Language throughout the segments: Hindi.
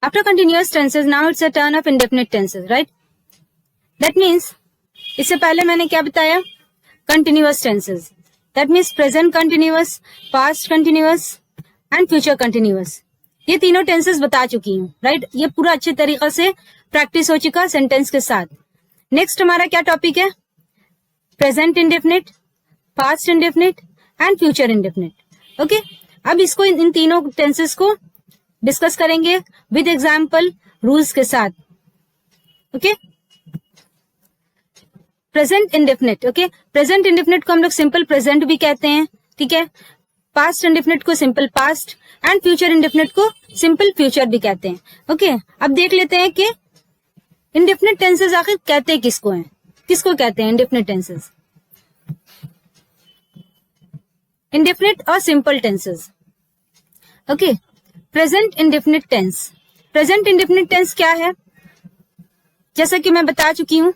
After continuous tenses, now it's a turn of indefinite tenses, right? That means इससे पहले मैंने क्या बताया? Continuous tenses. That means present continuous, past continuous and future continuous. ये तीनों टेंसेस बता चुकी हूँ, राइट? ये पूरा अच्छे तरीके से प्रैक्टिस हो चुका सेंटेंस के साथ. नेक्स्ट हमारा क्या टॉपिक है? Present indefinite, past indefinite and future indefinite. Okay, अब इसको इन तीनों टेंसेस को डिस्कस करेंगे विद एग्जाम्पल, रूल्स के साथ. Okay, present indefinite. Okay, present indefinite को हम लोग सिंपल प्रेजेंट भी कहते हैं, ठीक है. पास्ट इंडेफिनिट को simple past and future indefinite को सिंपल फ्यूचर भी कहते हैं. ओके, अब देख लेते हैं कि इंडेफिनिट टेंसेस आखिर कहते किसको हैं, किसको कहते हैं इंडेफिनिट टेंसेस. इंडेफिनिट और simple tenses. Okay, present indefinite tense. Present indefinite tense क्या है? जैसा कि मैं बता चुकी हूं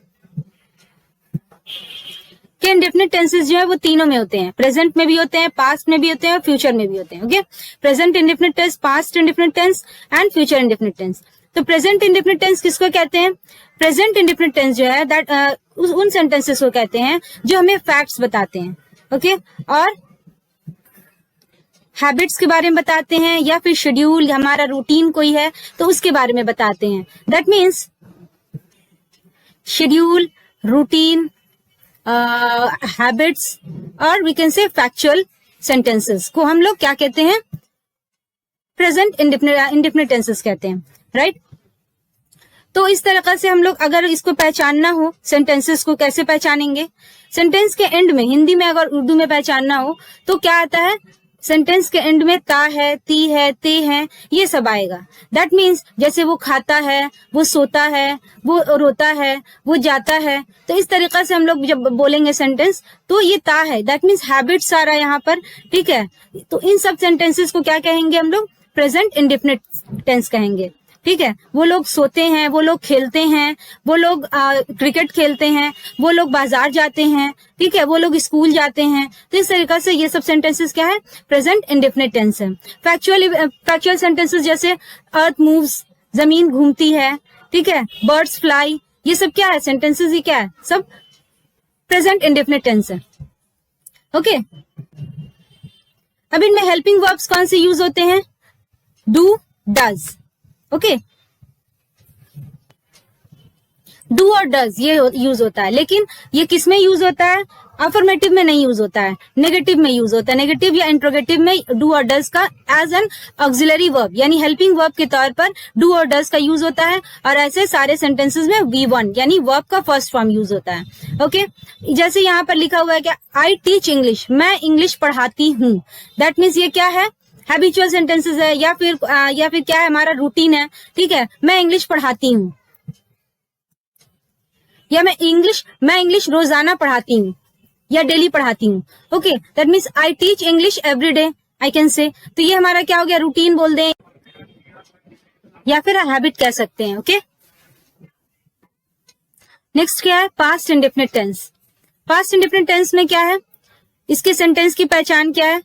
कि इंडेफिनिट टेंसेस जो है वो तीनों में होते हैं, प्रेजेंट में भी होते हैं, पास्ट में भी होते हैं और फ्यूचर में भी होते हैं. Okay, present indefinite tense, past indefinite tense and future indefinite tense. तो प्रेजेंट इंडेफिनिट टेंस किसको कहते हैं? प्रेजेंट इंडेफिनिट टेंस जो है दैट उन सेंटेंसेस को कहते हैं जो हमें फैक्ट्स बताते हैं. ओके, और हैबिट्स के बारे में बताते हैं या फिर शेड्यूल, हमारा रूटीन कोई है तो उसके बारे में बताते हैं. That means schedule, routine, habits और we can say factual sentences को हम लोग क्या कहते हैं? प्रेजेंट इंडेफिनिट टेंसेस कहते हैं, राइट? तो इस तरीके से हम लोग अगर इसको पहचानना हो, सेंटेंसेस को कैसे पहचानेंगे? सेंटेंस के एंड में, हिंदी में अगर उर्दू में पहचानना हो तो क्या आता है? सेंटेंस के एंड में ता है, ती है, ते है, ये सब आएगा. दैट मीन्स जैसे वो खाता है, वो सोता है, वो रोता है, वो जाता है. तो इस तरीके से हम लोग जब बोलेंगे सेंटेंस तो ये ता है, दैट मीन्स हैबिट्स आ रहा है यहाँ पर, ठीक है. तो इन सब सेंटेंसेस को क्या कहेंगे हम लोग? प्रेजेंट इंडेफिनिट टेंस कहेंगे, ठीक है. वो लोग सोते हैं, वो लोग खेलते हैं, वो लोग क्रिकेट खेलते हैं, वो लोग बाजार जाते हैं, ठीक है, वो लोग स्कूल जाते हैं. तो इस तरीके से ये सब सेंटेंसेस क्या है? प्रेजेंट इंडेफिनिट टेंस है. फैक्चुअल सेंटेंसेस जैसे अर्थ मूव्स, जमीन घूमती है, ठीक है, बर्ड्स फ्लाई, ये सब क्या है? सेंटेंसेस ही क्या है? सब प्रेजेंट इंडेफिनिट टेंस है. ओके, अब इनमें हेल्पिंग वर्ब्स कौन से यूज होते हैं? Do, does. ओके, डू और डज ये यूज होता है, लेकिन ये किस में यूज होता है? अफर्मेटिव में नहीं यूज होता है, नेगेटिव में यूज होता है. नेगेटिव या इंट्रोगेटिव में डू और डज का एज एन ऑक्सिलरी वर्ब यानी हेल्पिंग वर्ब के तौर पर डू और डज का यूज होता है. और ऐसे सारे सेंटेंसेस में V1 यानी वर्ब का फर्स्ट फॉर्म यूज होता है. ओके, जैसे यहाँ पर लिखा हुआ है क्या? आई टीच इंग्लिश, मैं इंग्लिश पढ़ाती हूँ. दैट मीन्स ये क्या है? हैबिचुअल सेंटेंसेस है या फिर क्या है? हमारा रूटीन है, ठीक है. मैं इंग्लिश पढ़ाती हूँ या मैं इंग्लिश रोजाना पढ़ाती हूँ या डेली पढ़ाती हूँ. Okay, that means I teach English every day, I can say. तो ये हमारा क्या हो गया? रूटीन बोल दें या फिर हैबिट कह सकते हैं. ओके, नेक्स्ट क्या है? Past indefinite tense. Past indefinite tense में क्या है? इसके सेंटेंस की पहचान क्या है?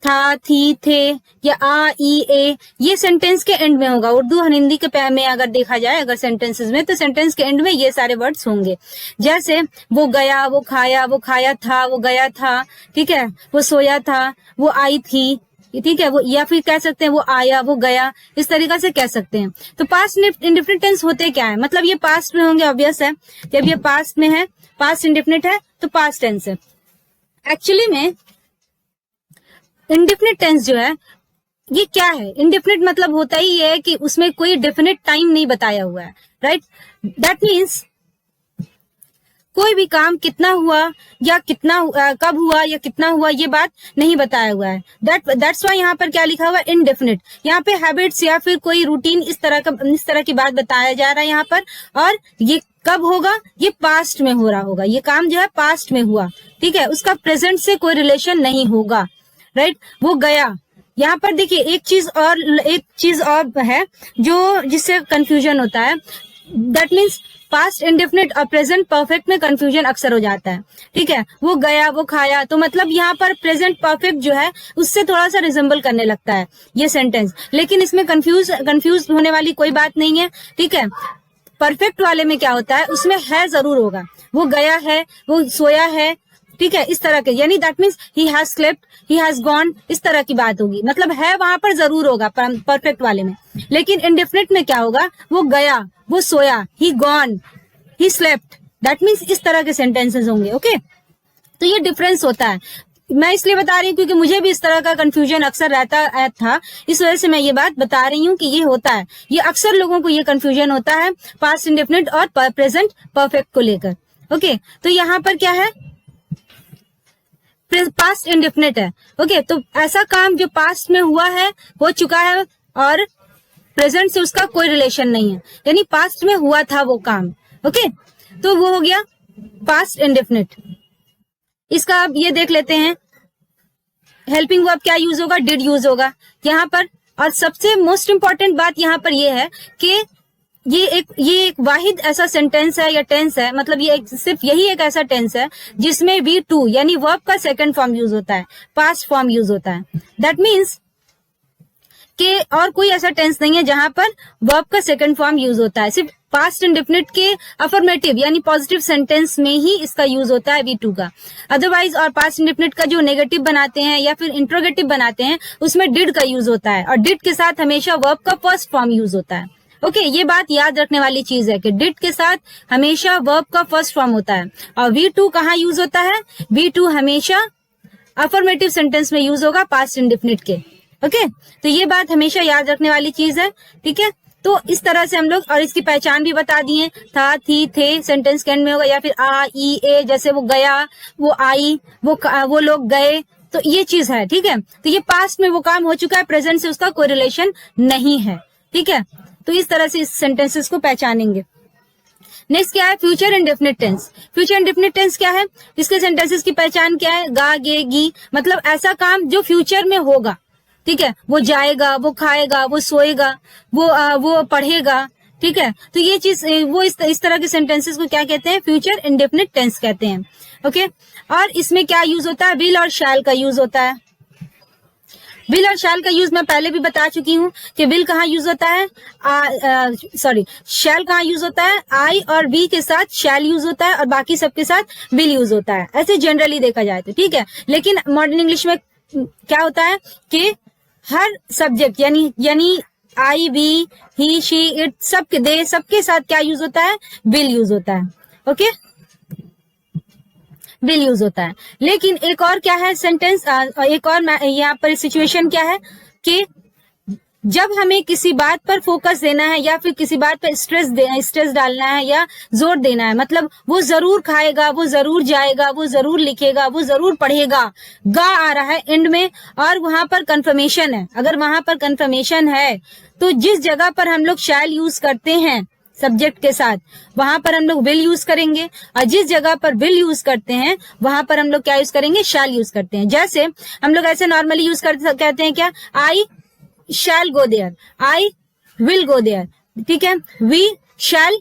था, थी, थे या आ, ई, ए, ये सेंटेंस के एंड में होगा. उर्दू और हिंदी के में अगर देखा जाए अगर सेंटेंसेस में, तो सेंटेंस के एंड में ये सारे वर्ड्स होंगे. जैसे वो गया, वो खाया था, वो गया था, ठीक है, वो सोया था, वो आई थी, ठीक है, वो, या फिर कह सकते हैं वो आया, वो गया, इस तरीके से कह सकते हैं. तो पास्ट इंडेफिनिट टेंस होते क्या है? मतलब ये पास्ट में होंगे, ऑब्वियस है. जब ये पास्ट में है, पास्ट इंडेफिनिट है, तो पास्ट टेंस है. एक्चुअली में इंडेफिनिट टेंस जो है ये क्या है? इंडेफिनिट मतलब होता ही ये है कि उसमें कोई डेफिनेट टाइम नहीं बताया हुआ है, राइट? दैट मीन्स कोई भी काम कितना हुआ या कब हुआ या कितना हुआ ये बात नहीं बताया हुआ है. दैट्स व्हाई यहाँ पर क्या लिखा हुआ है? इनडेफिनिट. यहाँ पे हैबिट्स या फिर कोई रूटीन इस तरह की बात बताया जा रहा है यहाँ पर. और ये कब होगा? ये पास्ट में हो रहा होगा. ये काम जो है पास्ट में हुआ, ठीक है, उसका प्रेजेंट से कोई रिलेशन नहीं होगा, राइट? वो गया. यहाँ पर देखिए एक चीज और है जो जिससे कंफ्यूजन होता है. दैट मीन्स पास्ट इंडेफिनिट और प्रेजेंट परफेक्ट में कंफ्यूजन अक्सर हो जाता है, ठीक है। वो गया, वो खाया, तो मतलब यहाँ पर प्रेजेंट परफेक्ट जो है उससे थोड़ा सा रिजेंबल करने लगता है ये सेंटेंस, लेकिन इसमें कंफ्यूज होने वाली कोई बात नहीं है, ठीक है। परफेक्ट वाले में क्या होता है, उसमें है जरूर होगा, वो गया है, वो सोया है, ठीक है, इस तरह के, यानी that means he has slept, he has gone, इस तरह की बात होगी, मतलब है वहां पर जरूर होगा परफेक्ट वाले में। लेकिन इंडेफिनिट में क्या होगा, वो गया, वो सोया, he gone, he slept, that means इस तरह के सेंटेंसेस होंगे, ओके। तो ये डिफरेंस होता है, मैं इसलिए बता रही हूँ क्योंकि मुझे भी इस तरह का कंफ्यूजन अक्सर रहता था, इस वजह से मैं ये बात बता रही हूँ कि ये होता है, ये अक्सर लोगों को ये कंफ्यूजन होता है पास्ट इंडेफिनिट और प्रेजेंट परफेक्ट को लेकर, ओके। तो यहाँ पर क्या है, पास्ट इंडेफिनिट है, ओके। तो ऐसा काम जो पास्ट में हुआ है, हो चुका है, और प्रेजेंट से उसका कोई रिलेशन नहीं है, यानी पास्ट में हुआ था वो काम, ओके। तो वो हो गया पास्ट इंडेफिनिट। इसका अब ये देख लेते हैं, हेल्पिंग वर्ब क्या यूज होगा, डिड यूज होगा यहाँ पर। और सबसे मोस्ट इंपॉर्टेंट बात यहाँ पर ये है कि ये एक वाहिद ऐसा सेंटेंस है या टेंस है, मतलब ये सिर्फ यही एक ऐसा टेंस है जिसमें V2 यानी वर्ब का सेकंड फॉर्म यूज होता है, पास्ट फॉर्म यूज होता है। दैट मीन्स कि और कोई ऐसा टेंस नहीं है जहां पर वर्ब का सेकंड फॉर्म यूज होता है, सिर्फ पास्ट इंडेफिनिट के अफर्मेटिव यानी पॉजिटिव सेंटेंस में ही इसका यूज होता है V2 का। अदरवाइज और पास्ट इंडेफिनिट का जो नेगेटिव बनाते हैं या फिर इंट्रोगेटिव बनाते हैं उसमें डिड का यूज होता है, और डिड के साथ हमेशा वर्ब का फर्स्ट फॉर्म यूज होता है, ओके। ये बात याद रखने वाली चीज है कि डिड के साथ हमेशा वर्ब का फर्स्ट फॉर्म होता है। और V2 कहाँ यूज होता है, V2 हमेशा अफर्मेटिव सेंटेंस में यूज होगा पास्ट इंडेफिनिट के, ओके। तो ये बात हमेशा याद रखने वाली चीज है, ठीक है। तो इस तरह से हम लोग, और इसकी पहचान भी बता दिए, था, थी, थे सेंटेंस के एंड में होगा, या फिर आ, ई, ए, जैसे वो गया, वो आई, वो लोग गए, तो ये चीज है, ठीक है। तो ये पास्ट में वो काम हो चुका है, प्रेजेंट से उसका कोई रिलेशन नहीं है, ठीक है। तो इस तरह से इस सेंटेंसेस को पहचानेंगे। नेक्स्ट क्या है, future indefinite tense. Future indefinite tense क्या है, इसके सेंटेंसेस की पहचान क्या है, गा, गे, गी, मतलब ऐसा काम जो फ्यूचर में होगा, ठीक है। वो जाएगा, वो खाएगा, वो सोएगा, वो पढ़ेगा, ठीक है। तो ये चीज वो इस तरह के सेंटेंसेस को क्या कहते हैं, फ्यूचर इंडेफिनिट टेंस कहते हैं, ओके। और इसमें क्या यूज होता है, विल और शैल का यूज होता है। विल और शैल का यूज मैं पहले भी बता चुकी हूँ कि विल कहाँ यूज होता है, शैल कहाँ यूज होता है, आई और वी के साथ शैल यूज होता है और बाकी सबके साथ विल यूज होता है, ऐसे जनरली देखा जाए तो, ठीक है। लेकिन मॉडर्न इंग्लिश में क्या होता है कि हर सब्जेक्ट यानी आई, वी, ही, शी, इट, सबके साथ क्या यूज होता है, विल यूज होता है, ओके। विल यूज होता है। लेकिन एक और क्या है सेंटेंस, एक और यहाँ पर सिचुएशन क्या है कि जब हमें किसी बात पर फोकस देना है या फिर किसी बात पर स्ट्रेस डालना है या जोर देना है, मतलब वो जरूर खाएगा, वो जरूर जाएगा, वो जरूर लिखेगा, वो जरूर पढ़ेगा, गा आ रहा है एंड में, और वहां पर कंफर्मेशन है। अगर वहां पर कंफर्मेशन है तो जिस जगह पर हम लोग शैल यूज करते हैं सब्जेक्ट के साथ, वहां पर हम लोग विल यूज करेंगे, और जिस जगह पर विल यूज करते हैं वहां पर हम लोग क्या यूज करेंगे, शैल यूज करते हैं। जैसे हम लोग ऐसे नॉर्मली यूज कहते हैं क्या, I shall go there, I will go there, ठीक है। We shall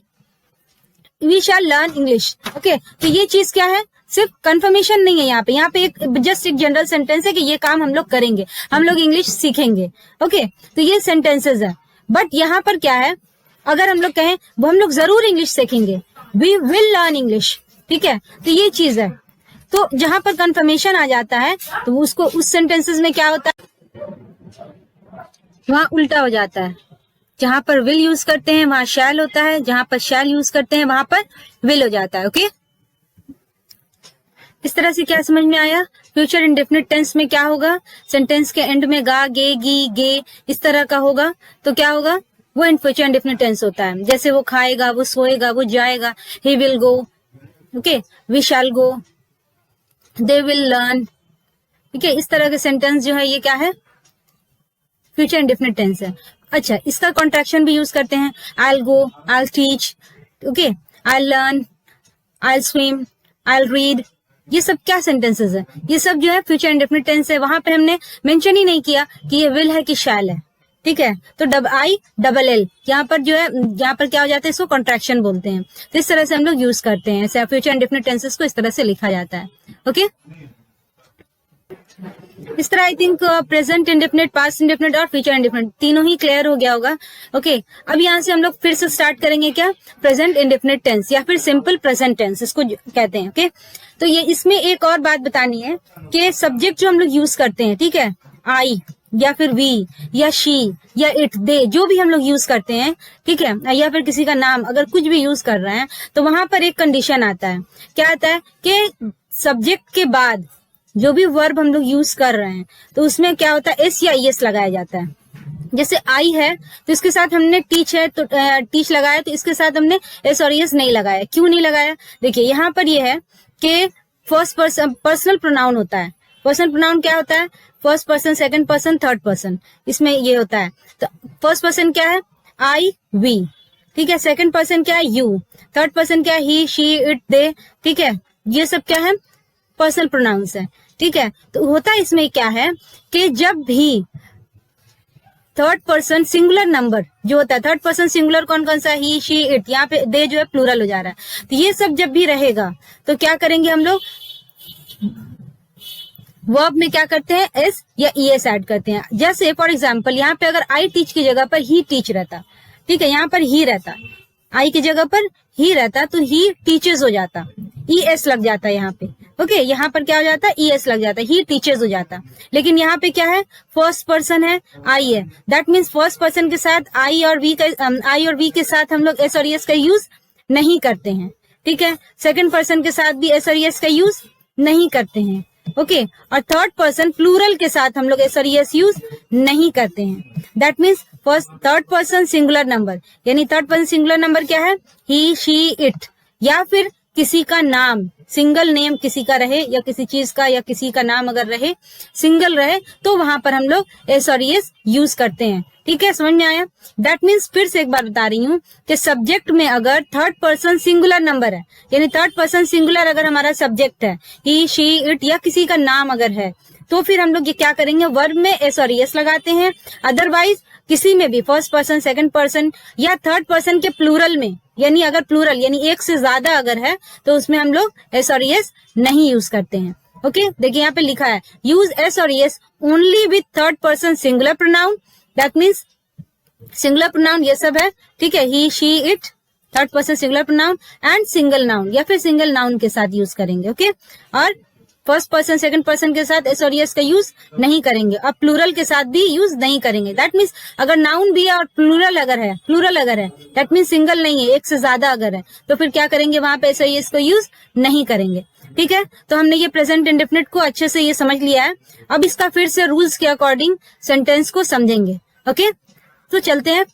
learn English, okay. तो ये चीज क्या है, सिर्फ कंफर्मेशन नहीं है यहाँ पे एक जस्ट एक जनरल सेंटेंस है कि ये काम हम लोग करेंगे, हम लोग इंग्लिश सीखेंगे, ओके। तो ये सेंटेंसेस है। बट यहाँ पर क्या है, अगर हम लोग कहें वो हम लोग जरूर इंग्लिश सीखेंगे, वी विल लर्न इंग्लिश, ठीक है। तो ये चीज है। तो जहां पर कंफर्मेशन आ जाता है तो उसको उस सेंटेंसेस में क्या होता है, वहां उल्टा हो जाता है। जहां पर विल यूज करते हैं वहां शैल होता है, जहां पर शैल यूज करते हैं वहां पर विल हो जाता है, ओके। इस तरह से क्या समझ में आया, फ्यूचर इंडेफिनिट टेंस में क्या होगा, सेंटेंस के एंड में गा, गे, गी, गे इस तरह का होगा, तो क्या होगा, वो फ्यूचर इंडेफिनिट टेंस होता है। जैसे वो खाएगा, वो सोएगा, वो जाएगा, he will go, okay, we shall go, they will learn, ठीक है। इस तरह के सेंटेंस जो है ये क्या है, फ्यूचर इंडेफिनिट टेंस है। अच्छा, इसका कॉन्ट्रैक्शन भी यूज करते हैं, आई will go, I will teach, okay, I will learn, I will swim, I will read, ये सब क्या सेंटेंसेस है, ये सब जो है फ्यूचर इंडेफिनिट टेंस है। वहां पे हमने मेंशन ही नहीं किया कि ये विल है कि शैल है, ठीक है, तो ILL यहाँ पर जो है, यहाँ पर क्या हो जाता है, इसको कॉन्ट्रैक्शन बोलते हैं। तो इस तरह से हम लोग यूज करते हैं, फ्यूचर इंडेफिनिट टेंसेस को इस तरह से लिखा जाता है। ओके, इस तरह I think present indefinite, past indefinite और फ्यूचर इंडेफिनिट तीनों ही क्लियर हो गया होगा। ओके, अब यहाँ से हम लोग फिर से स्टार्ट करेंगे क्या, प्रेजेंट इंडेफिनिट टेंस या फिर सिंपल प्रेजेंट टेंस इसको कहते हैं। ओके, तो ये इसमें एक और बात बतानी है कि सब्जेक्ट जो हम लोग यूज करते हैं, ठीक है, आई या फिर वी या शी या इट, दे, जो भी हम लोग यूज करते हैं, ठीक है, या फिर किसी का नाम, अगर कुछ भी यूज कर रहे हैं तो वहां पर एक कंडीशन आता है। क्या आता है कि सब्जेक्ट के बाद जो भी वर्ब हम लोग यूज कर रहे हैं तो उसमें क्या होता है, एस या ईएस लगाया जाता है। जैसे आई है तो इसके साथ हमने टीच है तो टीच लगाया, तो इसके साथ हमने एस और ईएस नहीं लगाया। क्यों नहीं लगाया, देखिए यहाँ पर ये है कि फर्स्ट पर्सन पर्सनल प्रोनाउन होता है। पर्सनल प्रोनाउन क्या होता है, first person, second person, third person, इसमें ये होता है। तो फर्स्ट पर्सन क्या है, आई वी, ठीक है, सेकंड पर्सन क्या है, यू, थर्ड पर्सन क्या है, ही शी इट दे, ठीक है, ये सब क्या है, पर्सनल प्रोनाउंस है। ठीक है, तो होता है इसमें क्या है कि जब भी थर्ड पर्सन सिंगुलर नंबर जो होता है, थर्ड पर्सन सिंगुलर कौन कौन सा, ही शी इट, यहाँ पे दे जो है प्लूरल हो जा रहा है, तो ये सब जब भी रहेगा तो क्या करेंगे हम लोग, वर्ब में क्या करते हैं, एस या ईएस ऐड करते हैं। जैसे फॉर एग्जाम्पल यहाँ पे अगर आई टीच की जगह पर ही टीच रहता, ठीक है, यहाँ पर ही रहता, आई की जगह पर ही रहता तो ही टीचर्स हो जाता, ईएस लग जाता यहाँ पे। ओके, यहाँ पर क्या हो जाता है, ईएस लग जाता है, ही टीचर्स हो जाता। लेकिन यहाँ पे क्या है, फर्स्ट पर्सन है, आई है, दैट मीन्स फर्स्ट पर्सन के साथ आई और वी के साथ हम लोग एस और ईएस का यूज नहीं करते हैं। ठीक है, सेकंड पर्सन के साथ भी एस और ईएस का यूज नहीं करते हैं। ओके, और थर्ड पर्सन प्लूरल के साथ हम लोग एस और ईएस यूज नहीं करते हैं। That means first third person singular number, यानी थर्ड पर्सन सिंगुलर नंबर क्या है, ही शी इट, या फिर किसी का नाम, सिंगल नेम किसी का रहे या किसी चीज का या किसी का नाम अगर रहे, सिंगल रहे, तो वहां पर हम लोग एस और ईएस यूज करते हैं। ठीक है, समझ में आया। दैट मीन्स फिर से एक बार बता रही हूँ कि सब्जेक्ट में अगर थर्ड पर्सन सिंगुलर नंबर है, यानी थर्ड पर्सन सिंगुलर अगर हमारा सब्जेक्ट है, ही शी इट या किसी का नाम अगर है, तो फिर हम लोग ये क्या करेंगे, वर्ब में एस और ईएस लगाते हैं। अदरवाइज किसी में भी फर्स्ट पर्सन, सेकंड पर्सन या थर्ड पर्सन के प्लूरल में, यानी अगर प्लूरल यानी एक से ज्यादा अगर है तो उसमें हम लोग एस और ईएस नहीं यूज करते हैं। ओके, देखिए यहाँ पे लिखा है, यूज एस और ES only with third person singular pronoun, that means singular pronoun ये सब है। ठीक है, he she it, third person singular pronoun and single noun या फिर सिंगल नाउन के साथ यूज करेंगे। ओके, और फर्स्ट पर्सन सेकंड पर्सन के साथ एस और ईएस का यूज नहीं करेंगे और प्लूरल के साथ भी यूज नहीं करेंगे। दैट मीन्स अगर नाउन भी है और प्लूरल अगर है, दैट मीन्स सिंगल नहीं है, एक से ज्यादा अगर है, तो फिर क्या करेंगे, वहां पे एस और ईएस का यूज नहीं करेंगे। ठीक है, तो हमने ये प्रेजेंट इंडेफिनिट को अच्छे से ये समझ लिया है। अब इसका फिर से रूल्स के अकॉर्डिंग सेंटेंस को समझेंगे। ओके, तो चलते हैं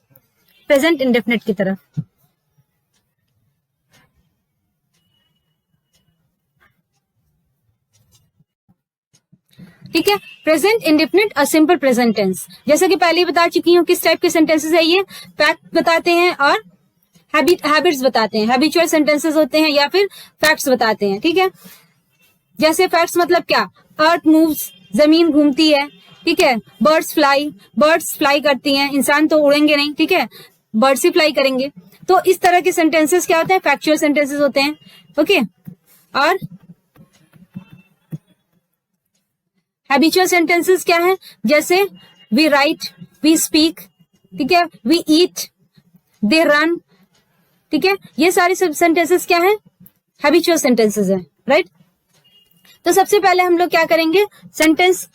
प्रेजेंट इंडेफिनिट की तरफ। ठीक है, प्रेजेंट इंडेफिनिट और सिंपल प्रेजेंट टेंस, जैसे कि पहले ही बता चुकी हूँ किस टाइप के सेंटेंसेस है ये, फैक्ट बताते हैं और हैबिट्स बताते हैं, हैबिचुअल सेंटेंसेस होते हैं या फिर फैक्ट्स बताते हैं। ठीक है, जैसे फैक्ट्स मतलब क्या, अर्थ मूव्स, जमीन घूमती है। ठीक है, बर्ड्स फ्लाई करती हैं, इंसान तो उड़ेंगे नहीं। ठीक है, बर्ड्स ही फ्लाई करेंगे। तो इस तरह के सेंटेंसेस क्या होते हैं, फैक्चुअल सेंटेंसेस होते हैं। ओके, और हैबिचुअल सेंटेंसेस क्या है, जैसे वी राइट, वी स्पीक, ठीक है, वी ईट, दे रन। ठीक है, ये सारे सब सेंटेंसेस क्या है, हैबिचुअल सेंटेंसेस है, राइट। तो सबसे पहले हम लोग क्या करेंगे, सेंटेंस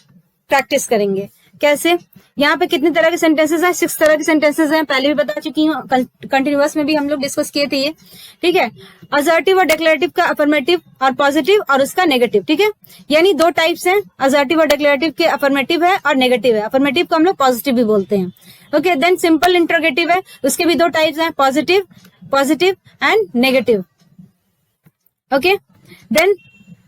प्रैक्टिस करेंगे। कैसे, यहाँ पे कितने तरह के सेंटेंसेस हैं, 6 तरह के सेंटेंसेस हैं, पहले भी बता चुकी हूँ, कंटिन्यूअस में भी हम लोग डिस्कस किए थे ये। ठीक है, असर्टिव और डिक्लेरेटिव का अफर्मेटिव और पॉजिटिव और उसका नेगेटिव। ठीक है, यानी 2 टाइप्स हैं, असर्टिव और डिक्लेरेटिव के अफर्मेटिव है और नेगेटिव है। अफर्मेटिव को हम लोग पॉजिटिव भी बोलते हैं। ओके, देन सिंपल इंटरोगेटिव है, उसके भी 2 टाइप्स हैं, positive and negative. Okay, then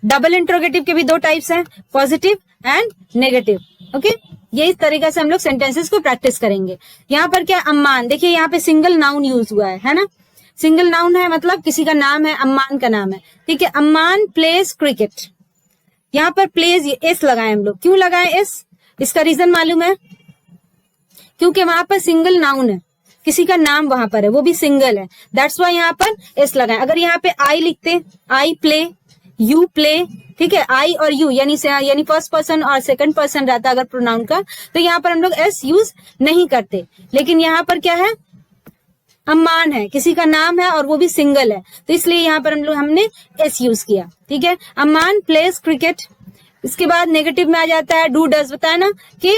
double interrogative के भी 2 टाइप्स हैं, पॉजिटिव एंड नेगेटिव। ओके, ये इस तरीके से हम लोग सेंटेंसेस को प्रैक्टिस करेंगे। यहाँ पर क्या, अम्मान, देखिए यहाँ पे सिंगल नाउन यूज हुआ है ना, सिंगल नाउन है मतलब किसी का नाम है, अम्मान का नाम है। ठीक है, अम्मान प्लेज क्रिकेट, यहाँ पर प्लेज एस लगाए हम लोग, क्यों लगाए एस, इसका रीजन मालूम है क्योंकि वहां पर सिंगल नाउन है, किसी का नाम वहां पर है, वो भी सिंगल है, दैट्स वाई यहाँ पर एस लगाए। अगर यहाँ पे आई लिखते, आई प्ले, यू प्ले, ठीक है, आई और यू यानी फर्स्ट पर्सन और सेकंड पर्सन रहता अगर प्रोनाउन का, तो यहाँ पर हम लोग एस यूज नहीं करते। लेकिन यहाँ पर क्या है, अम्मान है, किसी का नाम है और वो भी सिंगल है, तो इसलिए यहाँ पर हमने एस यूज किया। ठीक है, अम्मान प्लेज क्रिकेट। इसके बाद नेगेटिव में आ जाता है डू डज। बताया ना कि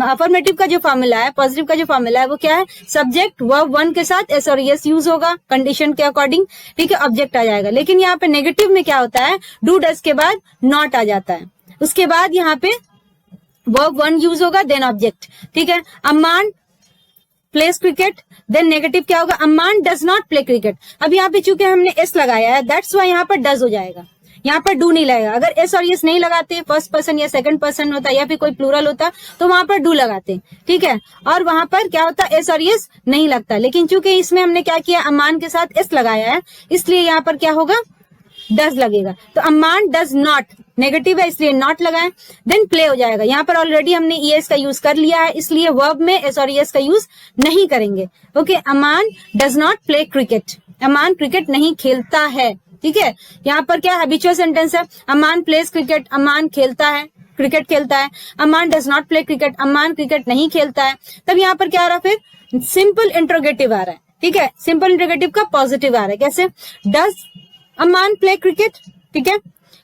अफर्मेटिव का जो फॉर्मूला है, पॉजिटिव का जो फॉर्मूला है वो क्या है, सब्जेक्ट वर्ब वन के साथ एस और यस यूज होगा कंडीशन के अकॉर्डिंग, ठीक है, ऑब्जेक्ट आ जाएगा। लेकिन यहाँ पे नेगेटिव में क्या होता है, डू डज के बाद नॉट आ जाता है, उसके बाद यहाँ पे वर्ब वन यूज होगा देन ऑब्जेक्ट। ठीक है, a man plays cricket, then negative क्या होगा, a man does not play cricket. अब यहाँ पे चूंकि हमने एस लगाया है दैट्स वाई यहाँ पर डज हो जाएगा, यहाँ पर डू नहीं लगेगा। अगर एस और यस नहीं लगाते, फर्स्ट पर्सन या सेकंड पर्सन होता या फिर कोई प्लूरल होता तो वहां पर डू लगाते, ठीक है, और वहां पर क्या होता, एस और यस नहीं लगता। लेकिन चूंकि इसमें हमने क्या किया, अम्मान के साथ एस लगाया है, इसलिए यहाँ पर क्या होगा, डज लगेगा। तो अम्मान डज नॉट, नेगेटिव है इसलिए नॉट लगाएं, देन प्ले हो जाएगा। यहाँ पर ऑलरेडी हमने ईएस का यूज कर लिया है, इसलिए वर्ब में एस और ईएस का यूज नहीं करेंगे। Okay, Amman does not play cricket, Amman cricket नहीं खेलता है। ठीक है, यहाँ पर क्या हैबिचुअल सेंटेंस है, अम्मान प्लेज क्रिकेट, अम्मान खेलता है, क्रिकेट खेलता है। Amman does not play cricket, Amman cricket नहीं खेलता है। तब यहाँ पर क्या आ रहा है, फिर सिंपल इंट्रोगेटिव आ रहा है। ठीक है, सिंपल इंट्रोगेटिव का पॉजिटिव आ रहा है, कैसे, डज अम्मान प्ले क्रिकेट। ठीक है,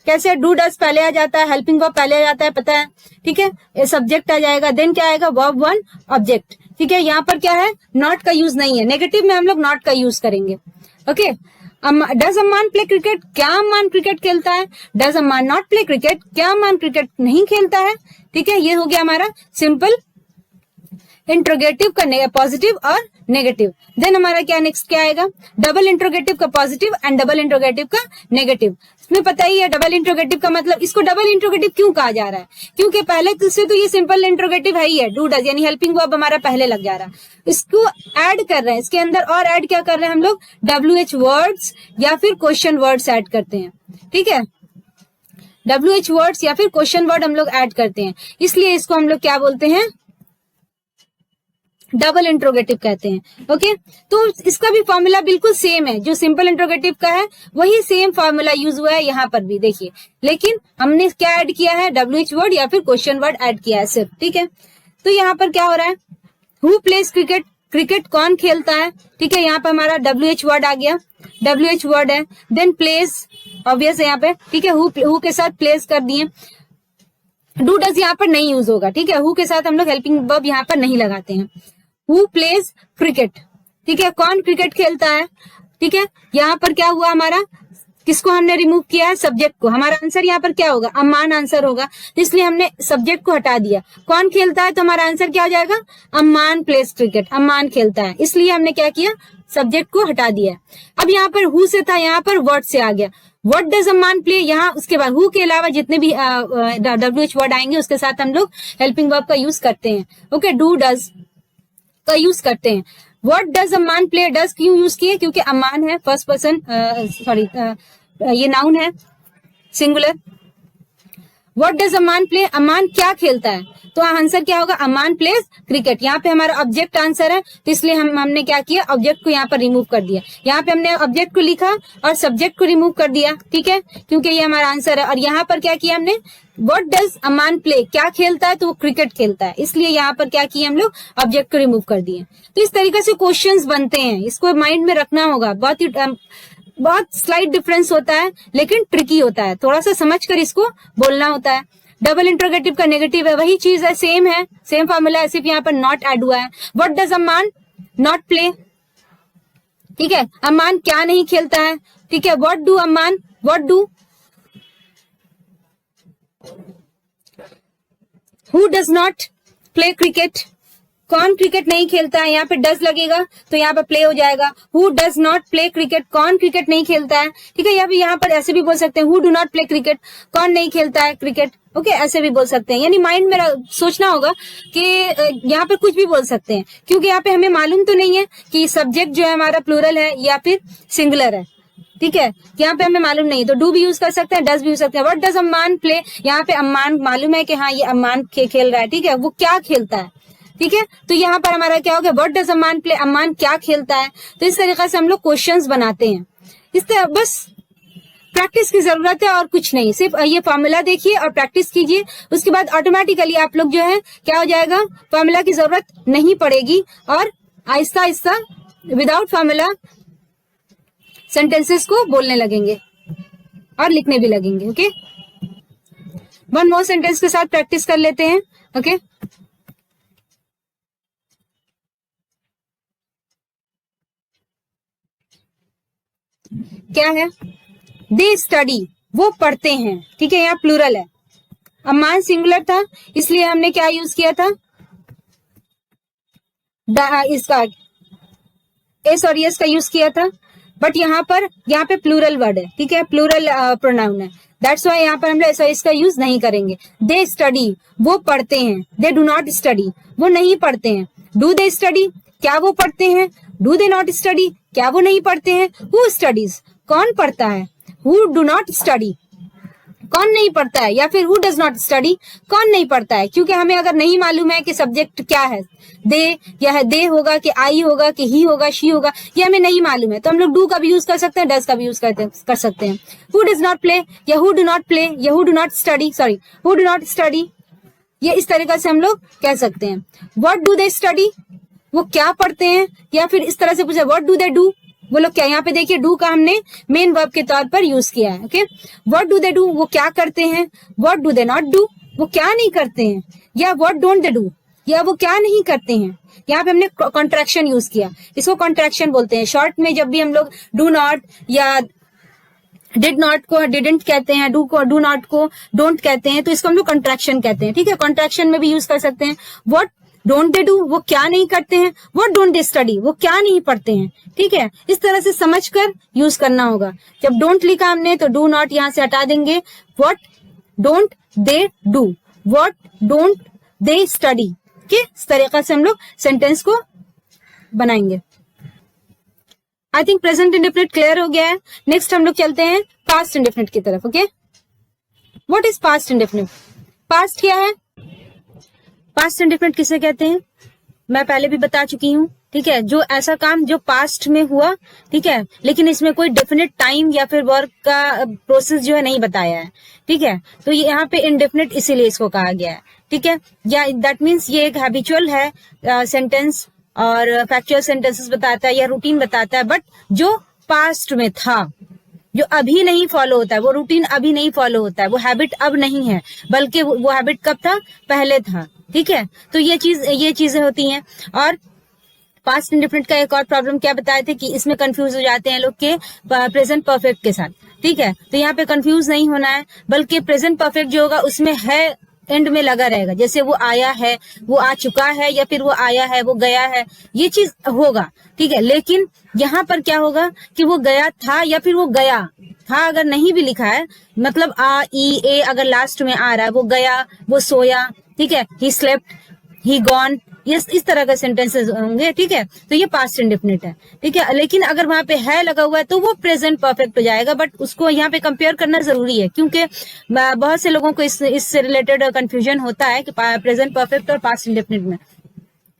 कैसे, डू डज पहले आ जाता है, हेल्पिंग वर्ब पहले आ जाता है, पता है। ठीक है, ये सब्जेक्ट आ जाएगा, देन क्या आएगा, वर्ब वन ऑब्जेक्ट। ठीक है, यहाँ पर क्या है, नॉट का यूज नहीं है, नेगेटिव में हम लोग नॉट का यूज करेंगे। Okay, does Amman play cricket, क्या अम्मान क्रिकेट खेलता है, does Amman not play cricket, क्या अम्मान क्रिकेट नहीं खेलता है। ठीक है, ये हो गया हमारा सिंपल इंट्रोगेटिव का पॉजिटिव और नेगेटिव। देन हमारा क्या नेक्स्ट क्या आएगा, डबल इंट्रोगेटिव का पॉजिटिव एंड डबल इंट्रोगेटिव का नेगेटिव। इसमें पता ही है डबल इंट्रोगेटिव का मतलब, इसको डबल इंट्रोगेटिव क्यों कहा जा रहा है, क्योंकि पहले से तो ये सिंपल इंट्रोगेटिव है ही है, डू डज यानी हेल्पिंग वर्ब हमारा पहले लग जा रहा है, इसको ऐड कर रहे हैं, इसके अंदर और ऐड क्या कर रहे हैं हम लोग, WH वर्ड्स या फिर क्वेश्चन वर्ड्स ऐड करते हैं। ठीक है, WH वर्ड्स या फिर क्वेश्चन वर्ड हम लोग ऐड करते हैं, इसलिए इसको हम लोग क्या बोलते हैं, डबल इंट्रोगेटिव कहते हैं। ओके, तो इसका भी फॉर्मूला बिल्कुल सेम है, जो सिंपल इंट्रोगेटिव का है वही सेम फॉर्मूला यूज हुआ है यहाँ पर भी, देखिए। लेकिन हमने क्या ऐड किया है, WH वर्ड या फिर क्वेश्चन वर्ड ऐड किया है सिर्फ। ठीक है, तो यहाँ पर क्या हो रहा है, हु प्लेज क्रिकेट, क्रिकेट कौन खेलता है। ठीक है, यहाँ पर हमारा WH वर्ड आ गया, WH वर्ड है, देन प्लेज ऑब्वियस है यहाँ पे। ठीक है, हु के साथ प्लेज कर दिए, डू डज यहाँ पर नहीं यूज होगा। ठीक है, हु के साथ हम लोग हेल्पिंग वर्ब यहाँ पर नहीं लगाते हैं। हु प्लेज क्रिकेट, ठीक है, कौन क्रिकेट खेलता है। ठीक है, यहाँ पर क्या हुआ हमारा, किसको हमने रिमूव किया है, सब्जेक्ट को। हमारा आंसर यहाँ पर क्या होगा, अम्मान आंसर होगा, तो इसलिए हमने सब्जेक्ट को हटा दिया। कौन खेलता है, तो हमारा आंसर क्या हो जाएगा, अम्मान प्लेज क्रिकेट, अम्मान खेलता है, इसलिए हमने क्या किया, सब्जेक्ट को हटा दिया। अब यहाँ पर हु से था, यहाँ पर वर्ड से आ गया, व्हाट डज अम्मान प्ले। यहाँ उसके बाद हु के अलावा जितने भी WH वर्ड आएंगे उसके साथ हम लोग हेल्पिंग वर्ब का यूज करते हैं। ओके, डू डज का यूज करते हैं। What does Amman play, does क्यों यूज किए, क्योंकि अम्मान है फर्स्ट पर्सन, सॉरी ये नाउन है singular. What does Amman play, Amman क्या खेलता है, तो आंसर क्या होगा, अम्मान प्लेज क्रिकेट। यहाँ पे हमारा ऑब्जेक्ट आंसर है, तो इसलिए हमने क्या किया, ऑब्जेक्ट को यहाँ पर रिमूव कर दिया। यहाँ पे हमने ऑब्जेक्ट को लिखा और सब्जेक्ट को रिमूव कर दिया। ठीक है, क्योंकि ये हमारा आंसर है। और यहाँ पर क्या किया हमने, व्हाट डज अम्मान प्ले, क्या खेलता है, तो वो क्रिकेट खेलता है, इसलिए यहाँ पर क्या किया हम लोग, ऑब्जेक्ट को रिमूव कर दिए। तो इस तरीके से क्वेश्चंस बनते हैं, इसको माइंड में रखना होगा। बहुत स्लाइट डिफरेंस होता है लेकिन ट्रिकी होता है, थोड़ा सा समझ कर इसको बोलना होता है। डबल इंट्रोगेटिव का नेगेटिव है, वही चीज है, सेम फॉर्मूला है, सिर्फ यहाँ पर नॉट ऐड हुआ है। What does Amman not play, ठीक है, अम्मान क्या नहीं खेलता है। ठीक है, what do Amman, what do, who does not play cricket, कौन क्रिकेट नहीं खेलता है, यहाँ पे डज लगेगा तो यहाँ पे प्ले हो जाएगा। Who does not play cricket, कौन क्रिकेट नहीं खेलता है। ठीक है, यहाँ पर ऐसे भी बोल सकते हैं, who do not play cricket, कौन नहीं खेलता है क्रिकेट। ओके, ऐसे भी बोल सकते हैं, यानी माइंड में सोचना होगा कि यहाँ पे कुछ भी बोल सकते हैं, क्योंकि यहाँ पे हमें मालूम तो नहीं है कि सब्जेक्ट जो है हमारा प्लूरल है या फिर सिंगुलर है। ठीक है, यहाँ पे हमें मालूम नहीं, तो डू भी यूज कर सकते हैं, डज भी यूज सकते हैं। व्हाट डज अम्मान प्ले, यहाँ पे अम्मान मालूम है कि हाँ ये अम्मान खेल रहा है। ठीक है, वो क्या खेलता है। ठीक है। तो यहाँ पर हमारा क्या हो गया, what does Amman play, Amman क्या खेलता है। तो इस तरीके से हम लोग क्वेश्चंस बनाते हैं। इस तरह बस प्रैक्टिस की जरूरत है और कुछ नहीं, सिर्फ ये फॉर्मूला देखिए और प्रैक्टिस कीजिए, उसके बाद ऑटोमेटिकली आप लोग जो है क्या हो जाएगा, फॉर्मूला की जरूरत नहीं पड़ेगी और Aahista Aahista without formula sentences को बोलने लगेंगे और लिखने भी लगेंगे। ओके, वन मोर सेंटेंस के साथ प्रैक्टिस कर लेते हैं। ओके, क्या है, दे स्टडी, वो पढ़ते हैं। ठीक है, यहाँ प्लूरल है, अम्मान सिंगुलर था इसलिए हमने क्या यूज किया था, इसका एस और यस का यूज किया था। बट यहाँ पे प्लूरल वर्ड है, ठीक है, प्लूरल प्रोनाउन है, दैट्स वाई यहाँ पर हम लोग एस और यस का यूज नहीं करेंगे। दे स्टडी, वो पढ़ते हैं। दे डू नॉट स्टडी, वो नहीं पढ़ते हैं। डू दे स्टडी, क्या वो पढ़ते हैं। डू दे नॉट स्टडी, क्या वो नहीं पढ़ते हैं। हु स्टडीज, कौन पढ़ता है। हु डू नॉट स्टडी, कौन नहीं पढ़ता है, या फिर हु डज नॉट स्टडी, कौन नहीं पढ़ता है। क्योंकि हमें अगर नहीं मालूम है कि सब्जेक्ट क्या है, दे या है दे होगा कि आई होगा कि ही होगा शी होगा, ये हमें नहीं मालूम है, तो हम लोग डू का भी यूज कर सकते हैं, डज का भी यूज कर सकते हैं। हु डज नॉट प्ले या हु डू नॉट प्ले या who do not study, sorry who do not study, ये इस तरीके से हम लोग कह सकते हैं। व्हाट डू दे स्टडी, वो क्या पढ़ते हैं। या फिर इस तरह से पूछा, व्हाट डू दे डू, वो लोग क्या, यहाँ पे देखिए डू का हमने मेन वर्ब के तौर पर यूज किया है। Okay, what do they do, वो क्या करते हैं। What do they not do, वो क्या नहीं करते हैं। या व्हाट डोंट दे डू, या वो क्या नहीं करते हैं। यहाँ पे हमने कॉन्ट्रैक्शन यूज किया, इसको कॉन्ट्रैक्शन बोलते हैं। शॉर्ट में जब भी हम लोग डू नॉट या डिड नॉट को डिडंट कहते हैं, डू को डू नॉट को डोंट कहते हैं, तो इसको हम लोग कॉन्ट्रैक्शन कहते हैं। ठीक है, कॉन्ट्रैक्शन में भी यूज कर सकते हैं। व्हाट डोंट दे डू, वो क्या नहीं करते हैं। व्हाट डोंट दे स्टडी, वो क्या नहीं पढ़ते हैं। ठीक है, इस तरह से समझकर यूज करना होगा। जब डोंट लिखा हमने तो डू नॉट यहां से हटा देंगे। What don't they do, what don't they study, इस तरीके से हम लोग सेंटेंस को बनाएंगे। I think present indefinite clear हो गया है। नेक्स्ट हम लोग चलते हैं पास्ट इंडेफिनिट की तरफ। Okay, what is past indefinite, past क्या है। पास्ट इंडेफिनिट किसे कहते हैं, मैं पहले भी बता चुकी हूँ। ठीक है, जो ऐसा काम जो पास्ट में हुआ, ठीक है, लेकिन इसमें कोई डेफिनेट टाइम या फिर वर्क का प्रोसेस जो है नहीं बताया है। ठीक है, तो ये यहाँ पे इंडेफिनिट इसीलिए इसको कहा गया है। ठीक है, या दैट मीन्स ये एक हैबिचुअल है सेंटेंस और फैक्चुअल सेंटेंसेस बताता है या रूटीन बताता है, बट जो पास्ट में था, जो अभी नहीं फॉलो होता है, वो रूटीन अभी नहीं फॉलो होता है, वो हैबिट अब नहीं है, बल्कि वो हैबिट कब था, पहले था। ठीक है, तो ये चीजें होती हैं। और पास्ट इंडेफिनिट का एक और प्रॉब्लम क्या बताए थे कि इसमें कंफ्यूज हो जाते हैं लोग के प्रेजेंट परफेक्ट के साथ। ठीक है, तो यहाँ पे कंफ्यूज नहीं होना है, बल्कि प्रेजेंट परफेक्ट जो होगा उसमें है एंड में लगा रहेगा। जैसे वो आया है, वो आ चुका है, या फिर वो आया है, वो गया है, ये चीज होगा। ठीक है, लेकिन यहाँ पर क्या होगा कि वो गया था या फिर वो गया था, अगर नहीं भी लिखा है, मतलब आ ई ए अगर लास्ट में आ रहा है, वो गया, वो सोया। ठीक है, ही स्लेप्ट, ही गॉन, ये इस तरह का सेंटेंसेस होंगे। ठीक है, तो ये पास्ट इंडेफिनिट है। ठीक है, लेकिन अगर वहां पे है लगा हुआ है तो वो प्रेजेंट परफेक्ट हो जाएगा। बट उसको यहाँ पे कंपेयर करना जरूरी है, क्योंकि बहुत से लोगों को इससे रिलेटेड कंफ्यूजन होता है कि प्रेजेंट परफेक्ट और पास्ट इंडेफिनिट में।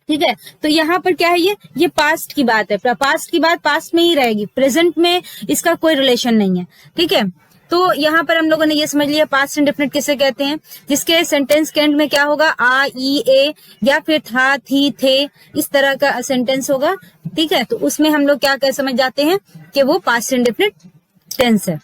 ठीक है, तो यहाँ पर क्या है, ये पास्ट की बात है, पास्ट की बात पास्ट में ही रहेगी, प्रेजेंट में इसका कोई रिलेशन नहीं है। ठीक है, तो यहाँ पर हम लोगों ने ये समझ लिया पास्ट इंडेफिनिट किसे कहते हैं, जिसके सेंटेंस के एंड में क्या होगा, आ ई ए या फिर था थी थे, इस तरह का सेंटेंस होगा। ठीक है, तो उसमें हम लोग क्या समझ जाते हैं कि वो पास्ट इंडेफिनिट टेंस है।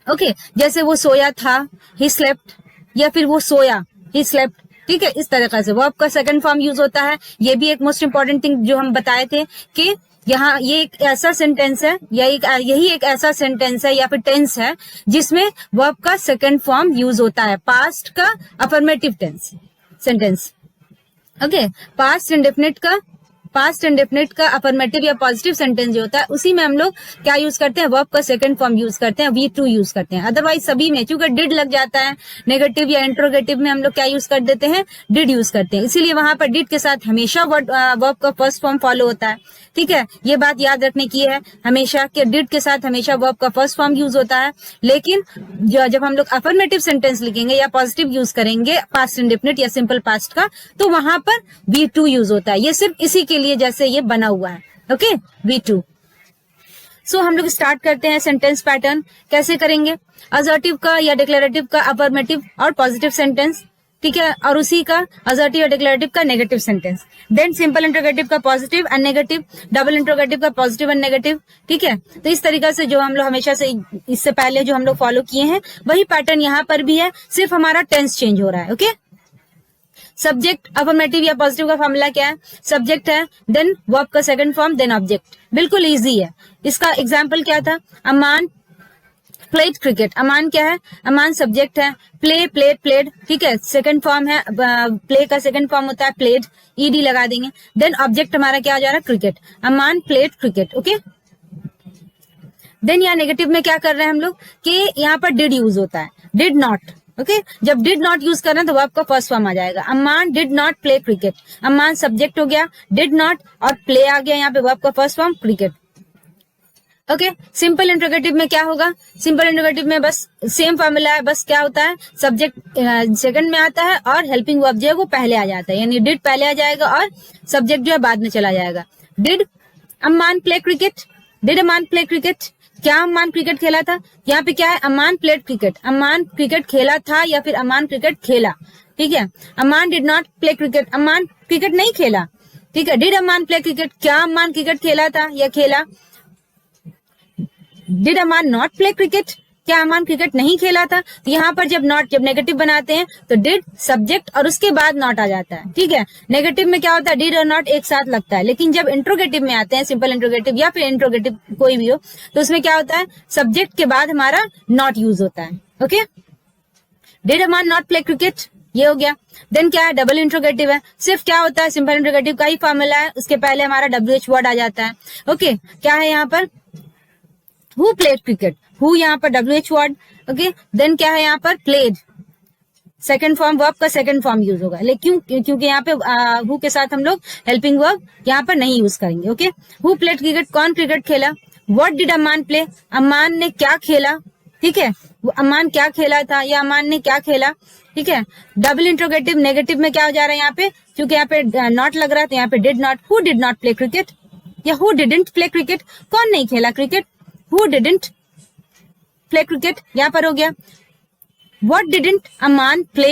ओके, जैसे वो सोया था, ही स्लेप्ट, या फिर वो सोया, ही स्लेप्ट। ठीक है, इस तरीके से वर्ब का सेकंड फॉर्म यूज होता है। ये भी एक मोस्ट इंपॉर्टेंट थिंग जो हम बताए थे कि यहाँ ये एक ऐसा सेंटेंस है या यही एक ऐसा सेंटेंस है या फिर टेंस है जिसमें वर्ब का सेकंड फॉर्म यूज होता है, पास्ट का affirmative tense sentence. Okay, past indefinite का पास्ट इंडेफिनिट का अफर्मेटिव या पॉजिटिव सेंटेंस जो होता है उसी में हम लोग क्या यूज करते हैं, वर्ब का सेकंड फॉर्म यूज करते हैं, V2 यूज करते हैं। अदरवाइज सभी में चूंकि डिड लग जाता है नेगेटिव या इंट्रोगेटिव में हम लोग क्या यूज कर देते हैं, डिड यूज करते हैं। इसीलिए वहां पर डिड के साथ हमेशा वर्ब का फर्स्ट फॉर्म फॉलो होता है। ठीक है, ये बात याद रखने की है हमेशा कि डिड के साथ हमेशा वर्ब का फर्स्ट फॉर्म यूज होता है। लेकिन जब हम लोग अफर्मेटिव सेंटेंस लिखेंगे या पॉजिटिव यूज करेंगे पास्ट इंडेफिनिट या सिंपल पास्ट का, तो वहां पर V2 यूज होता है। ये सिर्फ इसी के लिए जैसे ये बना हुआ है, ओके, V2। सो हम लोग स्टार्ट करते हैं सेंटेंस पैटर्न। कैसे करेंगे, असर्टिव का या डिक्लेरेटिव का अफर्मेटिव और पॉजिटिव सेंटेंस, ठीक है, और उसी का असर्टिव या डिक्लेरेटिव का negative sentence. Then simple interrogative का positive and negative, double interrogative का पॉजिटिव एंड नेगेटिव। ठीक है, तो इस तरीके से जो हम लोग हमेशा से इससे पहले जो हम लोग फॉलो किए हैं वही पैटर्न यहाँ पर भी है, सिर्फ हमारा टेंस चेंज हो रहा है। ओके, सब्जेक्ट अफर्मेटिव या पॉजिटिव का फॉर्मूला क्या है, सब्जेक्ट है, देन वर्ब का सेकंड फॉर्म, देन ऑब्जेक्ट। बिल्कुल इजी है। इसका एग्जाम्पल क्या था, अमान प्लेड क्रिकेट। अमान क्या है, अमान सब्जेक्ट है, प्ले प्लेड प्लेड, ठीक है, सेकंड फॉर्म है, प्ले का सेकंड फॉर्म होता है प्लेड, ईडी लगा देंगे। देन ऑब्जेक्ट हमारा क्या हो जा रहा है, क्रिकेट, अमान प्लेड क्रिकेट। ओके, देन यहाँ नेगेटिव में क्या कर रहे हैं हम लोग कि यहाँ पर डिड यूज होता है, डिड नॉट। ओके, जब डिड नॉट यूज कर रहे हैं तो वर्ब का फर्स्ट फॉर्म आ जाएगा, Aman did not play cricket. Aman subject हो गया, डिड नॉट और प्ले आ गया यहाँ पे वर्ब का first form cricket. Okay, simple interrogative में क्या होगा, सिंपल इंट्रोगेटिव में बस सेम फॉर्मूला है, बस क्या होता है, सब्जेक्ट सेकंड में आता है और हेल्पिंग वर्ब जो है वो पहले आ जाता है, यानी डिड पहले आ जाएगा और सब्जेक्ट जो है बाद में चला जाएगा। Did Aman play cricket, did Aman play cricket, क्या अमान क्रिकेट खेला था, यहाँ पे क्या है, Aman played cricket, Aman cricket खेला था या फिर अमान क्रिकेट खेला। ठीक है, Aman did not play cricket, Aman cricket नहीं खेला। ठीक है, डिड अमान प्ले क्रिकेट, क्या अमान क्रिकेट खेला था या खेला। Did Aman not play cricket, क्या अमान क्रिकेट नहीं खेला था। तो यहाँ पर जब नेगेटिव बनाते हैं तो डिड सब्जेक्ट और उसके बाद नॉट आ जाता है। ठीक है, नेगेटिव में क्या होता है, डिड और नॉट एक साथ लगता है, लेकिन जब इंट्रोगेटिव में आते हैं, सिंपल इंट्रोगेटिव या फिर इंट्रोगेटिव कोई भी हो, तो उसमें क्या होता है, सब्जेक्ट के बाद हमारा नॉट यूज होता है। Okay, did Aman not play cricket, ये हो गया। देन क्या है, डबल इंट्रोगेटिव है, सिर्फ क्या होता है, सिंपल इंट्रोगेटिव का ही फॉर्मूला है, उसके पहले हमारा WH वर्ड आ जाता है। ओके, क्या है यहाँ पर, हु प्लेड क्रिकेट, हु यहाँ पर WH वर्ड। ओके, देन क्या है यहाँ पर, प्लेड सेकंड फॉर्म, वर्ब का सेकंड फॉर्म यूज होगा, लेकिन क्योंकि यहाँ पे हु के साथ हम लोग हेल्पिंग वर्ब यहाँ पर नहीं यूज करेंगे। ओके, हु प्लेड क्रिकेट, कौन क्रिकेट खेला। व्हाट डिड अमान प्ले, अमान ने क्या खेला। ठीक है, अमान क्या खेला था या अमान ने क्या खेला। ठीक है, डबल इंट्रोगेटिव, नेगेटिव में क्या हो जा रहा है यहाँ पे, क्योंकि यहाँ पे नॉट लग रहा है तो यहाँ पे did not, who did not play cricket या हु डिडंट प्ले क्रिकेट, कौन नहीं खेला cricket, who didn't play cricket यहाँ पर हो गया। व्हाट डिडंट अमान प्ले,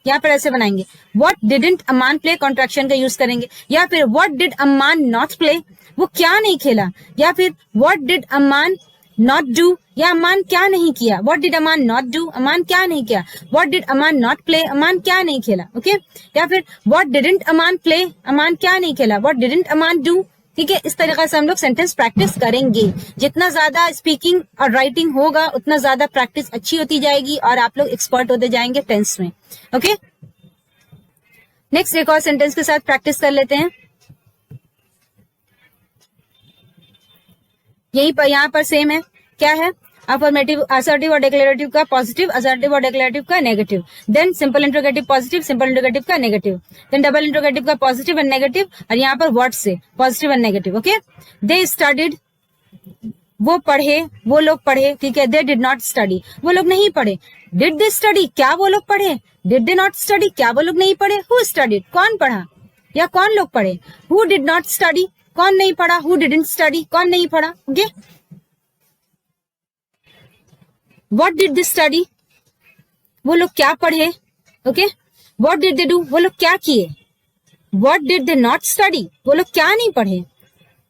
यहाँ पर ऐसे बनाएंगे, what didn't Aman play contraction का यूज करेंगे, या फिर what did Aman not play, वो क्या नहीं खेला, या फिर what did Aman not do, या अमान क्या नहीं किया, what did Aman not do, Aman क्या नहीं किया, what did Aman not play, Aman क्या नहीं खेला। ओके, या फिर what didn't Aman play, Aman क्या नहीं खेला, व्हाट डिडंट अमान डू। ठीक है, इस तरीके से हम लोग सेंटेंस प्रैक्टिस करेंगे। जितना ज्यादा स्पीकिंग और राइटिंग होगा उतना ज्यादा प्रैक्टिस अच्छी होती जाएगी और आप लोग एक्सपर्ट होते जाएंगे टेंस में। ओके, नेक्स्ट एक और सेंटेंस के साथ प्रैक्टिस कर लेते हैं। यहीं पर यहाँ पर सेम है, क्या है, अफर्मेटिव असर्टिव और डिक्लेरेटिव का पॉजिटिव, असर्टिव और डिक्लेरेटिव का negative, then simple interrogative positive, simple interrogative का नेगेटिव, देन डबल इंट्रोगेटिव का पॉजिटिव एंड नेगेटिव, और यहाँ पर वर्ड से positive and negative. Okay, they studied, वो पढ़े, वो लोग पढ़े। ठीक है, दे डिड नॉट स्टडी, वो लोग नहीं पढ़े। डिड दे स्टडी, क्या वो लोग पढ़े, डिड दे नॉट स्टडी, क्या वो लोग नहीं पढ़े। हु स्टडीड, कौन पढ़ा या कौन लोग पढ़े। हु डिड नॉट स्टडी, कौन नहीं पढ़ा, हु डिडंट स्टडी, कौन नहीं पढ़ा। Okay, what did they study, वो लोग क्या पढ़े। Okay, what did they do, वो लोग क्या किए। What did they not study, वो लोग क्या नहीं पढ़े।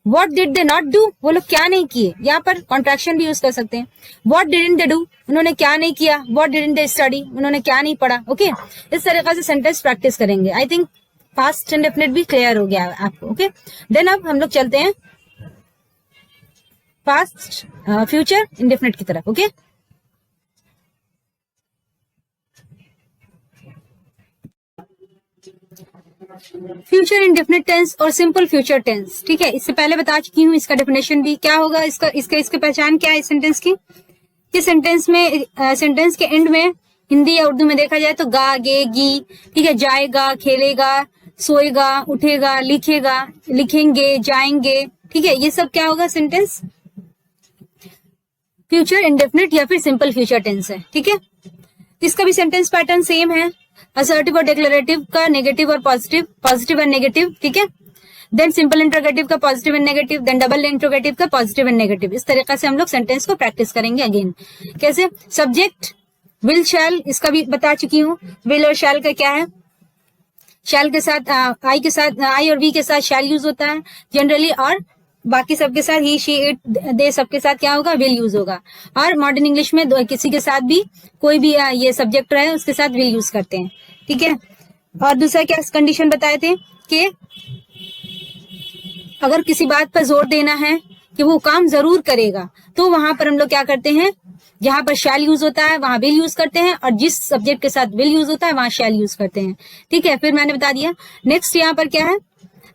What did they not do, वो लोग क्या नहीं किए। यहाँ पर कॉन्ट्रैक्शन भी यूज कर सकते हैं। व्हाट डिडंट दे डू, उन्होंने क्या नहीं किया। व्हाट डिडंट दे स्टडी, उन्होंने क्या नहीं पढ़ा। ओके, इस तरीके से सेंटेंस प्रैक्टिस करेंगे। आई थिंक पास्ट इंडेफिनिट भी क्लियर हो गया आपको। ओके, देन अब हम लोग चलते हैं पास्ट फ्यूचर इंडेफिनिट की तरफ। ओके, फ्यूचर इंडेफिनिट टेंस और सिंपल फ्यूचर टेंस, ठीक है, इससे पहले बता चुकी हूँ, इसका डेफिनेशन भी क्या होगा, इसकी पहचान क्या है इस सेंटेंस की। कि सेंटेंस में सेंटेंस के एंड में हिंदी या उर्दू में देखा जाए तो गा, गे, गी, ठीक है, जाएगा, खेलेगा, सोएगा, उठेगा, लिखेगा, लिखेंगे, जाएंगे, ठीक है, ये सब क्या होगा सेंटेंस फ्यूचर इंडेफिनिट या फिर सिंपल फ्यूचर टेंस है, ठीक है। इसका भी सेंटेंस पैटर्न सेम है, असर्टिव और डिक्लेरेटिव का नेगेटिव और पॉजिटिव, पॉजिटिव एंड नेगेटिव, ठीक है। देन सिंपल इंट्रोगेटिव का positive and negative, then double interrogative का पॉजिटिव एंड नेगेटिव। इस तरीके से हम लोग सेंटेंस को प्रैक्टिस करेंगे अगेन। कैसे, सब्जेक्ट विल शैल, इसका भी बता चुकी हूँ। विल और शैल का क्या है, शैल के साथ आई के साथ आई और वी के साथ शैल यूज होता है जनरली, और बाकी सबके साथ ही, शी, इट, दे सबके साथ क्या होगा, विल यूज होगा। और मॉडर्न इंग्लिश में किसी के साथ भी कोई भी ये सब्जेक्ट रहे उसके साथ विल यूज करते हैं, ठीक है। और दूसरा क्या कंडीशन बताए थे कि अगर किसी बात पर जोर देना है कि वो काम जरूर करेगा तो वहां पर हम लोग क्या करते हैं, जहां पर शैल यूज होता है वहां विल यूज करते हैं, और जिस सब्जेक्ट के साथ विल यूज होता है वहां शैल यूज करते हैं, ठीक है। फिर मैंने बता दिया। नेक्स्ट यहाँ पर क्या है,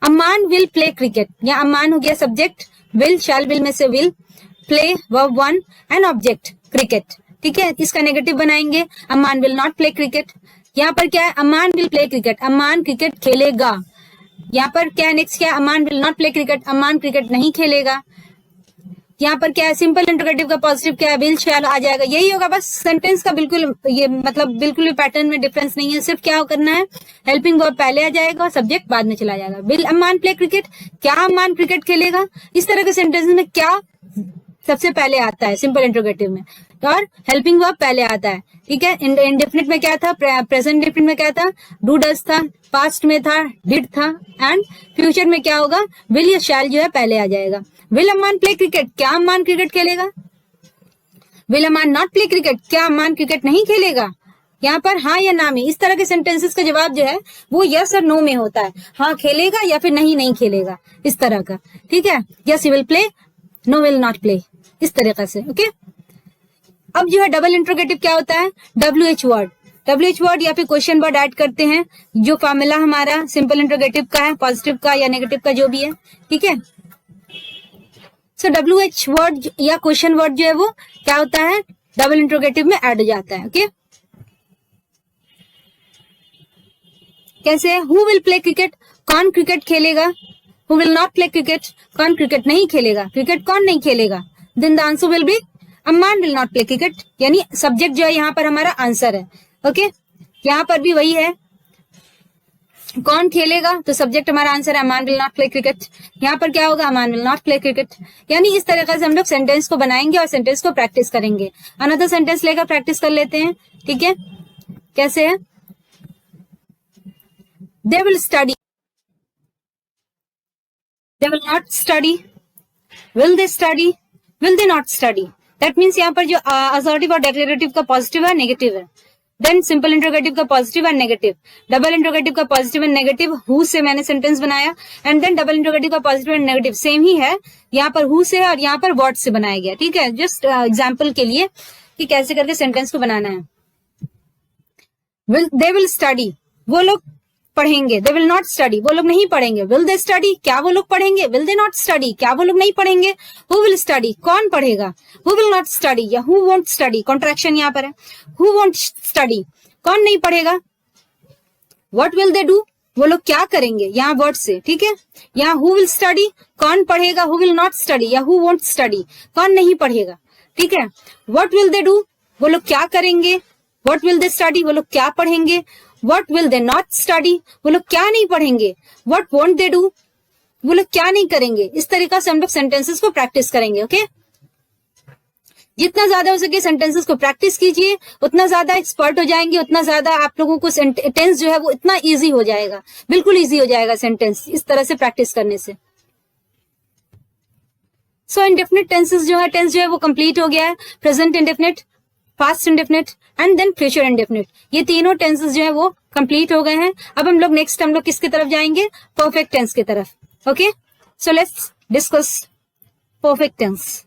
अम्मान विल प्ले क्रिकेट, या अम्मान हो गया सब्जेक्ट, विल, शैल, विल में से will, play verb 1 and object cricket, ठीक है। इसका नेगेटिव बनाएंगे, Amman will not play cricket. यहाँ पर क्या है, Amman will play cricket, Amman cricket खेलेगा। यहाँ पर क्या है, नेक्स्ट क्या है, Amman will not play cricket, Amman cricket नहीं खेलेगा। यहाँ पर क्या है, सिंपल इंट्रोगेटिव का पॉजिटिव क्या है, विल, शैल आ जाएगा। यही होगा बस, सेंटेंस का बिल्कुल ये मतलब बिल्कुल भी पैटर्न में डिफरेंस नहीं है। सिर्फ क्या करना है, हेल्पिंग वर्ब पहले आ जाएगा और सब्जेक्ट बाद में चला जाएगा। विल अम्मान प्ले क्रिकेट, क्या अम्मान क्रिकेट खेलेगा। इस तरह के सेंटेंस में क्या सबसे पहले आता है सिंपल इंट्रोगेटिव में, और हेल्पिंग वर्ब पहले आता है, ठीक है। इंडेफिनिट में क्या था, प्रेजेंट इंडेफिनिट में क्या था, डू डज था, पास्ट में था, डिड था, एंड फ्यूचर में क्या होगा, विल या शैल जो है पहले आ जाएगा। विल अम्मान प्ले क्रिकेट, क्या अम्मान क्रिकेट खेलेगा। Will Amman not play cricket, क्या अम्मान क्रिकेट नहीं खेलेगा। यहाँ पर हाँ या ना में, इस तरह के सेंटेंसेस का जवाब जो है वो यस और नो में होता है, हाँ खेलेगा या फिर नहीं खेलेगा, इस तरह का, ठीक है। Yes he will play, no will not play, इस तरीके से, ओके। अब जो है डबल इंट्रोगेटिव क्या होता है, WH वर्ड या फिर क्वेश्चन वर्ड ऐड करते हैं, जो फॉर्मूला हमारा सिंपल इंट्रोगेटिव का है, पॉजिटिव का या नेगेटिव का जो भी है, ठीक है। सो WH वर्ड या क्वेश्चन वर्ड जो है वो क्या होता है, डबल इंट्रोगेटिव में ऐड हो जाता है, ओके। कैसे, हु विल प्ले क्रिकेट, कौन क्रिकेट खेलेगा। Who will not play cricket, कौन क्रिकेट नहीं खेलेगा, क्रिकेट कौन नहीं खेलेगा। Then the answer will be a man will not play cricket, यानी सब्जेक्ट जो है यहाँ पर हमारा आंसर है, ओके। यहाँ पर भी वही है, कौन खेलेगा तो सब्जेक्ट हमारा आंसर है Amman will not play cricket. यहाँ पर क्या होगा, Amman will not play cricket. यानी इस तरीके से हम लोग सेंटेंस को बनाएंगे और सेंटेंस को प्रैक्टिस करेंगे। अनदर सेंटेंस लेकर प्रैक्टिस कर लेते हैं, ठीक है। कैसे है, they will study, they will not study, will they study, will they not study. That means यहाँ पर जो असर्टिव और डिक्लेरेटिव का पॉजिटिव है, नेगेटिव है। देन सिंपल इंट्रोगेटिव का positive and negative, double interrogative का पॉजिटिव एंड नेगेटिव, हु से मैंने सेंटेंस बनाया, एंड देन डबल इंट्रोगेटिव का पॉजिटिव एंड नेगेटिव सेम ही है, यहाँ पर हु से और यहाँ पर व्हाट से बनाया गया, ठीक है। जस्ट एग्जांपल के लिए कि कैसे करके सेंटेंस को बनाना है। दे विल स्टडी, वो लोग पढ़ेंगे, दे विल नॉट स्टडी, वो लोग नहीं पढ़ेंगे। विल दे स्टडी, क्या वो लोग पढ़ेंगे। विल दे नॉट स्टडी, क्या वो लोग नहीं पढ़ेंगे। हु विल स्टडी, कौन पढ़ेगा। हु विल नॉट स्टडी या हु वोंट स्टडी, कॉन्ट्रैक्शन यहाँ पर है, हु वोंट स्टडी, कौन नहीं पढ़ेगा। व्हाट विल दे डू, वो लोग क्या करेंगे, यहाँ वर्ड से, ठीक है। यहाँ हु विल स्टडी, कौन पढ़ेगा। हु विल नॉट स्टडी या हु वोंट स्टडी, कौन नहीं पढ़ेगा, ठीक है। व्हाट विल दे डू, वो लोग क्या करेंगे। व्हाट विल दे स्टडी, वो लोग क्या पढ़ेंगे। What will they not study, वो लोग क्या नहीं पढ़ेंगे। What won't they do, वो लोग क्या नहीं करेंगे। इस तरीका से हम लोग सेंटेंसेस को प्रैक्टिस करेंगे, ओके। जितना ज्यादा हो सके सेंटेंसेस को प्रैक्टिस कीजिए, उतना ज्यादा एक्सपर्ट हो जाएंगे, उतना ज्यादा आप लोगों को टेंस जो है वो इतना इजी हो जाएगा, बिल्कुल इजी हो जाएगा सेंटेंस इस तरह से प्रैक्टिस करने से। सो इंडेफिनिट टेंसेस जो है, टेंस जो है वो कंप्लीट हो गया है। Present indefinite, past indefinite and then future indefinite, ये तीनों टेंसेस जो है वो कंप्लीट हो गए हैं। अब हम लोग नेक्स्ट हम लोग किसकी तरफ जाएंगे, परफेक्ट टेंस की तरफ, okay. So let's discuss perfect tense.